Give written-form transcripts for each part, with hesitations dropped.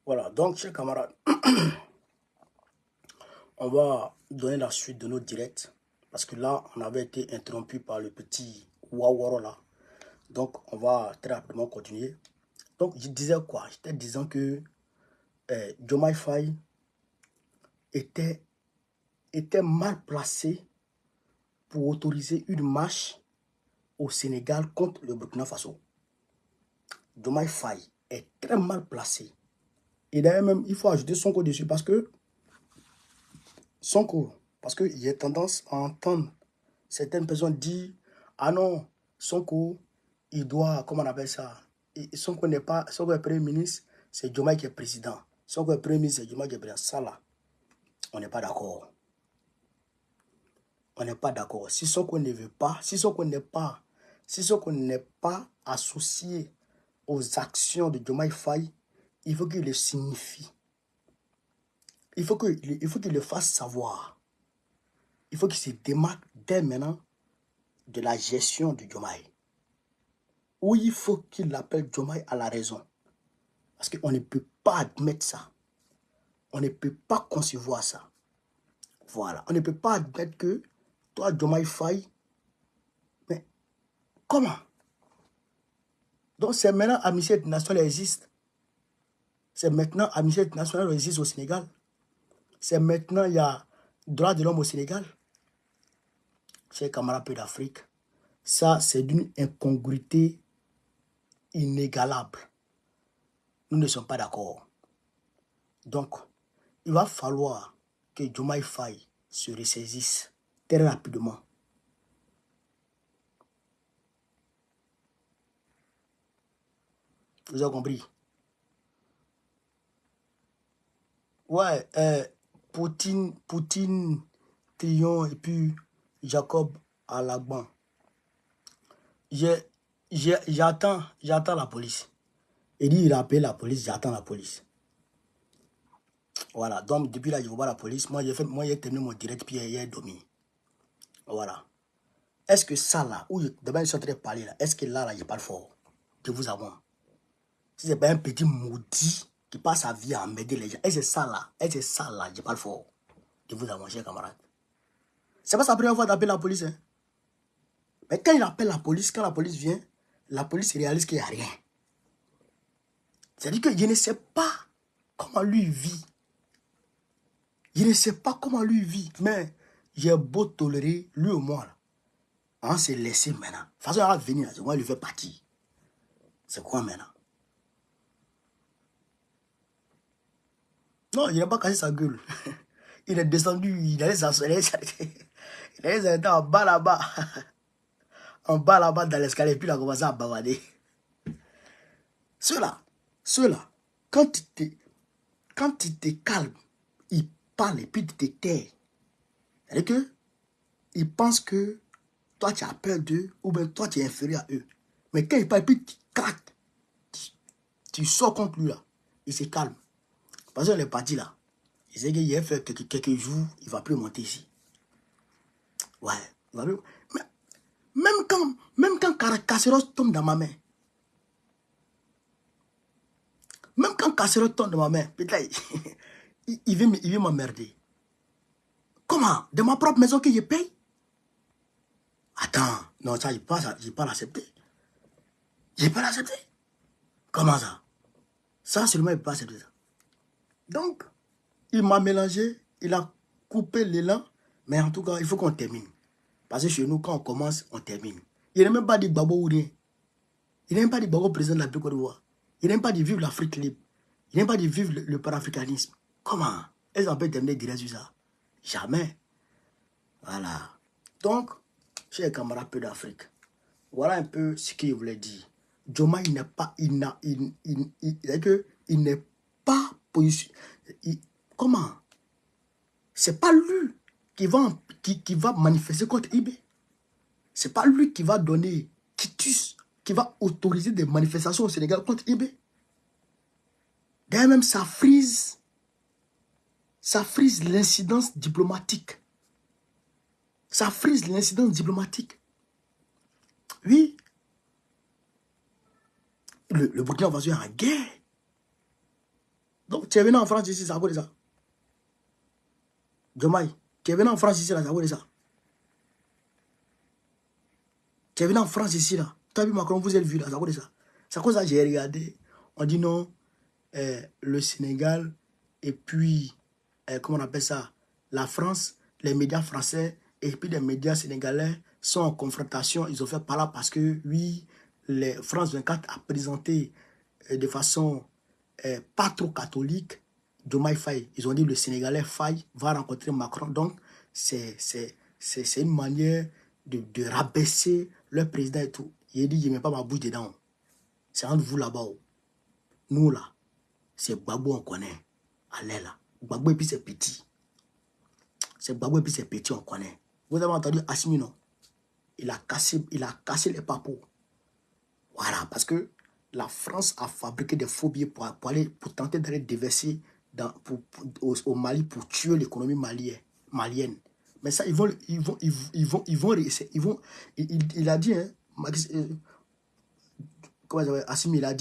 Voilà, donc, chers camarades, on va donner la suite de nos directs. Parce que là, on avait été interrompu par le petit Waworo là. Donc, on va très rapidement continuer. Donc, je disais quoi? J'étais disant que Diomaye Faye était mal placé pour autoriser une marche au Sénégal contre le Burkina Faso. Diomaye Faye est très mal placé. Et d'ailleurs même, il faut ajouter Sonko dessus parce que il y a tendance à entendre certaines personnes dire ah non, Sonko, il doit, comment on appelle ça? Sonko n'est pas, Sonko est premier ministre, c'est Diomaye qui est président. Sonko est premier ministre, c'est Diomaye qui est président. Ça là, on n'est pas d'accord. On n'est pas d'accord. Si Sonko ne veut pas, si Sonko n'est pas associé aux actions de Diomaye Faye, il faut qu'il le signifie. Il faut qu'il le fasse savoir. Il faut qu'il se démarque dès maintenant de la gestion de Diomaye. Ou il faut qu'il appelle Diomaye à la raison. Parce qu'on ne peut pas admettre ça. On ne peut pas concevoir ça. Voilà. On ne peut pas admettre que toi, Diomaye Faye, mais comment? Donc c'est maintenant Amnesty International existe. C'est maintenant Amnesty International existe au Sénégal. C'est maintenant il y a droit de l'homme au Sénégal. Chers camarades peu d'Afrique, ça c'est d'une incongruité inégalable. Nous ne sommes pas d'accord. Donc, il va falloir que Diomaye Faye se ressaisisse très rapidement. Vous avez compris? Ouais, Poutine, Trion et puis Jacob Alagban. J'attends la police. Il dit il a appelé la police, j'attends la police. Voilà, donc depuis là, je vois la police. Moi, j'ai terminé mon direct, puis il a dormi. Voilà. Est-ce que ça là, où demain je suis en train de parler là, est-ce que là, je parle fort? Je vous avoue. Si c'est pas un petit maudit qui passe sa vie à emmerder les gens, est-ce que c'est ça là, je parle fort? Je vous avoue, chers camarades. C'est pas sa première fois d'appeler la police. Hein. Mais quand il appelle la police, quand la police vient, la police réalise qu'il n'y a rien. C'est-à-dire que je ne sais pas comment lui vit. Je ne sais pas comment lui vit, mais j'ai beau tolérer, lui ou moi, là, on s'est laissé maintenant. De toute façon, il va venir, c'est moi qui lui fais partir. C'est quoi maintenant? Non, il n'a pas cassé sa gueule. Il est descendu, il allait s'asseoir. Il allait s'arrêter en bas là-bas. En bas là-bas dans l'escalier, puis il a commencé à bavader. Ceux-là, quand tu te calmes, ils parlent et puis tu te tais. C'est-à-dire que ils pensent que toi tu as peur d'eux ou bien toi tu es inférieur à eux. Mais quand ils parlent, puis tu craques, tu sors contre lui là, il se calme. Parce qu'il est parti là. Il sait qu'il a fait quelques jours, il ne va plus monter ici. Ouais, il va plus. Mais même quand Casseros tombe dans ma main, même quand Casseros tombe dans ma main, peut-être il veut m'emmerder. Comment? De ma propre maison que je paye? Attends, non, ça, je ne pas l'accepter. Je ne peux pas l'accepter. Comment ça? Ça, seulement, il ne peut pas accepter ça. Donc, il m'a mélangé, il a coupé l'élan, mais en tout cas, il faut qu'on termine. Parce que chez nous, quand on commence, on termine. Il n'a même pas dit Babo ou rien. Il n'a même pas dit Babo président de la Côte d'Ivoire. Il n'a même pas dit vive l'Afrique libre. Il n'a même pas dit vive le panafricanisme. Comment? Est-ce qu'on peut terminer direct sur ça? Jamais. Voilà. Donc, chers camarades peu d'Afrique, voilà un peu ce qu'il voulait dire. Diomaye, il n'est pas, il n'est pas positionné. Comment? C'est pas lui qui va manifester contre IB. C'est pas lui qui va donner quitus, qui va autoriser des manifestations au Sénégal contre IB. D'ailleurs même, ça frise l'incidence diplomatique. Ça frise l'incidence diplomatique. Oui. Le Burkina Faso est en guerre. Donc, tu es venu en France ici, ça vaut ça. Diomaye, tu es venu en France ici, là, ça vaut ça. Tu es venu en France ici, là. Tu as vu Macron, vous êtes vu, là, ça vaut ça. C'est comme ça que j'ai regardé. On dit non, le Sénégal, et puis, comment on appelle ça, la France, les médias français, et puis les médias sénégalais sont en confrontation. Ils ont fait par là parce que, oui, les France 24 a présenté de façon pas trop catholique Diomaye Faye. Ils ont dit le Sénégalais Faye va rencontrer Macron. Donc, c'est une manière de rabaisser le président et tout. Il a dit, je ne mets pas ma bouche dedans. C'est entre vous là-bas. Nous là, c'est Gbagbo on connaît. Allez là. Gbagbo et puis c'est petit. C'est Gbagbo et puis c'est petit, on connaît. Vous avez entendu Assimi, non? Il a cassé les papous. Voilà, parce que la France a fabriqué des faux billets pour tenter d'aller déverser au Mali pour tuer l'économie malienne. Mais ça, il a dit, hein, Assimi, il a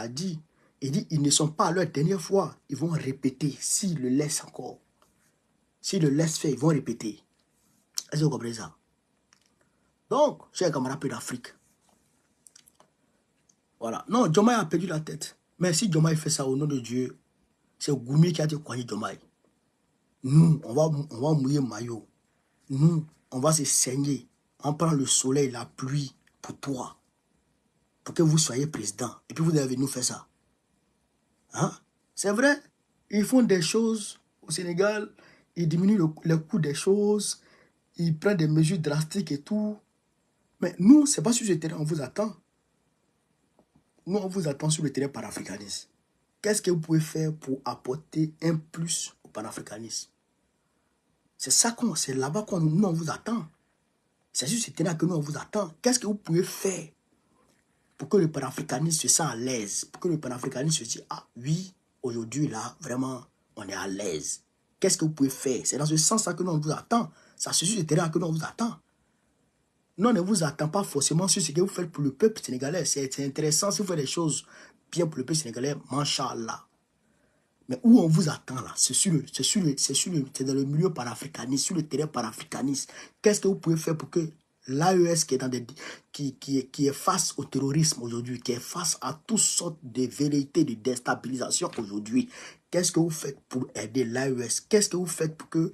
dit, ils ne sont pas à leur dernière fois, ils vont répéter, s'ils le laissent encore. S'ils le laissent faire, ils vont répéter. Est-ce que vous comprenez ça? Donc, chers camarades d'Afrique, voilà. Non, Diomaye a perdu la tête. Mais si Diomaye fait ça au nom de Dieu, c'est Goumi qui a dit quoi, Diomaye. Nous, on va mouiller maillot. Nous, on va se saigner. On prend le soleil, la pluie pour toi. Pour que vous soyez président. Et puis vous devez nous faire ça. Hein? C'est vrai. Ils font des choses au Sénégal. Ils diminuent le coût des choses. Ils prennent des mesures drastiques et tout. Mais nous, ce n'est pas sur le terrain, on vous attend. Nous, on vous attend sur le terrain panafricaniste. Qu'est-ce que vous pouvez faire pour apporter un plus au panafricanisme? C'est ça c'est là-bas qu'on nous on vous attend. C'est sur ce terrain que nous on vous attend. Qu'est-ce que vous pouvez faire pour que le panafricanisme se sente à l'aise? Pour que le panafricanisme se dise, ah oui, aujourd'hui là, vraiment, on est à l'aise. Qu'est-ce que vous pouvez faire? C'est dans ce sens-là que nous on vous attend. C'est sur ce terrain que nous on vous attend. Nous, on ne vous attend pas forcément sur ce que vous faites pour le peuple sénégalais. C'est intéressant si vous faites des choses bien pour le peuple sénégalais, Masha'Allah. Mais où on vous attend là, c'est dans le milieu panafricaniste, sur le terrain panafricaniste. Qu'est-ce que vous pouvez faire pour que l'AES qui est face au terrorisme aujourd'hui, qui est face à toutes sortes de vérités de déstabilisation aujourd'hui, qu'est-ce que vous faites pour aider l'AES? Qu'est-ce que vous faites pour que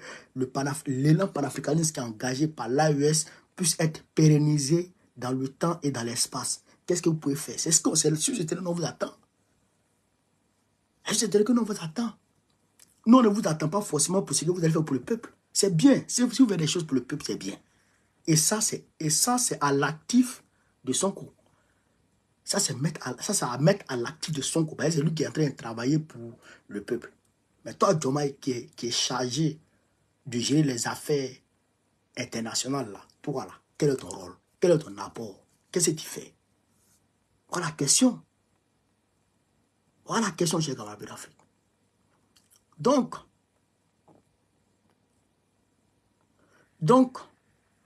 l'élan panafricaniste qui est engagé par l'AES puisse être pérennisé dans le temps et dans l'espace? Qu'est-ce que vous pouvez faire? C'est sur ce terrain on vous attend. C'est-à-dire que nous, on vous attend. Nous, on ne vous attend pas forcément pour ce que vous allez faire pour le peuple. C'est bien. Si vous faites des choses pour le peuple, c'est bien. Et ça, c'est à l'actif de Sonko. Ça, c'est à mettre à l'actif de Sonko. C'est lui qui est en train de travailler pour le peuple. Mais toi, Diomaye, qui est chargé de gérer les affaires internationales, là, toi, là, quel est ton rôle? Quel est ton apport? Qu'est-ce que tu fais? Voilà la question. Voilà la question, chers camarades d'Afrique. Donc,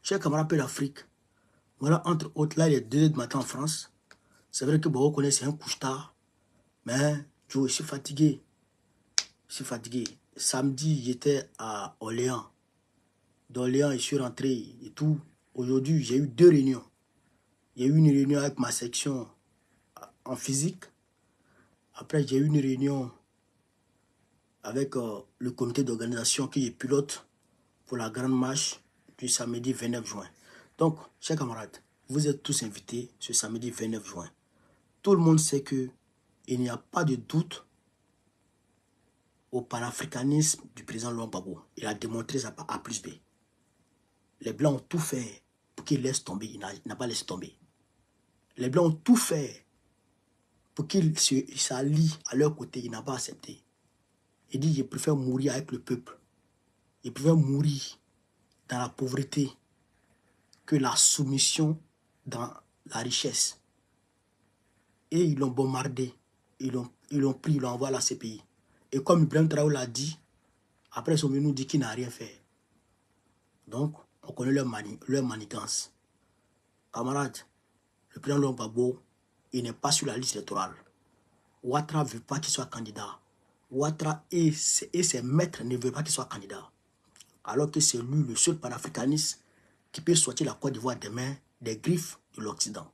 chers camarades d'Afrique, voilà, entre autres, là, il est 2h du matin en France. C'est vrai que vous connaissez un couche-tard, mais je suis fatigué. Je suis fatigué. Samedi, j'étais à Orléans. D'Orléans, je suis rentré et tout. Aujourd'hui, j'ai eu 2 réunions. Il y a eu une réunion avec ma section en physique. Après, j'ai eu une réunion avec le comité d'organisation qui est pilote pour la grande marche du samedi 29 juin. Donc, chers camarades, vous êtes tous invités ce samedi 29 juin. Tout le monde sait qu'il n'y a pas de doute au panafricanisme du président Laurent Gbagbo. Il a démontré ça par A plus B. Les Blancs ont tout fait pour qu'il laisse tomber. Il n'a pas laissé tomber. Les Blancs ont tout fait pour qu'il s'allie à leur côté. Il n'a pas accepté. Il dit, je préfère mourir avec le peuple. Je préfère mourir dans la pauvreté que la soumission dans la richesse. Et ils l'ont bombardé. Ils l'ont pris, ils l'ont envoyé à la CPI. Et comme Ibrahim Traoré l'a dit, après ils sont venus nous dire qu'il n'a rien fait. Donc, on connaît leur manigance. Camarades, le président Laurent Gbagbo, il n'est pas sur la liste électorale. Ouattara ne veut pas qu'il soit candidat. Ouattara et ses maîtres ne veulent pas qu'il soit candidat. Alors que c'est lui le seul panafricaniste qui peut sortir la Côte d'Ivoire demain des griffes de l'Occident.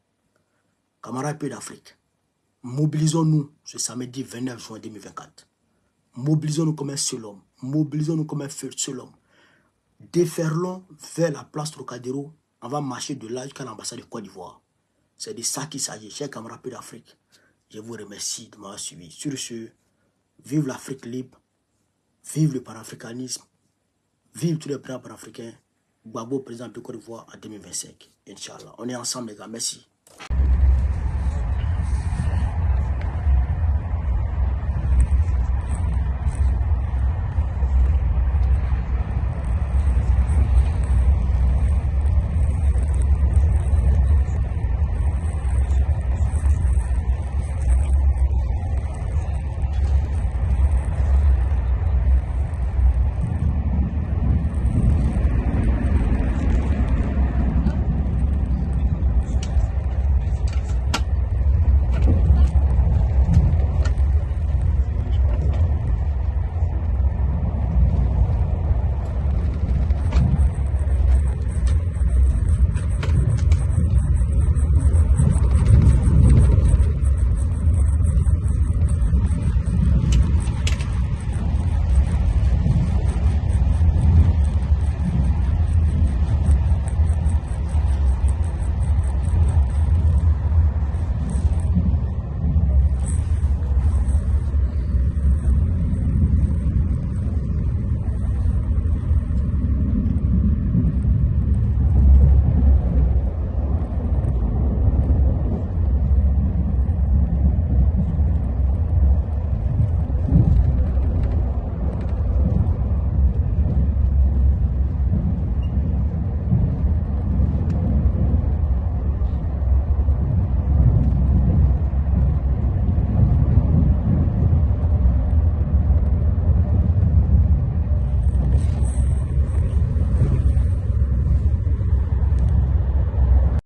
Camarades pays d'Afrique, mobilisons-nous ce samedi 29 juin 2024. Mobilisons-nous comme un seul homme. Mobilisons-nous comme un seul homme. Déferlons vers la place Trocadéro. On va marcher de là jusqu'à l'ambassade de Côte d'Ivoire. C'est de ça qu'il s'agit, chers camarades pays d'Afrique. Je vous remercie de m'avoir suivi. Sur ce, vive l'Afrique libre, vive le panafricanisme, vive tous les présidents panafricains. Gbagbo, président de Côte d'Ivoire en 2025. Inch'Allah. On est ensemble, les gars. Merci.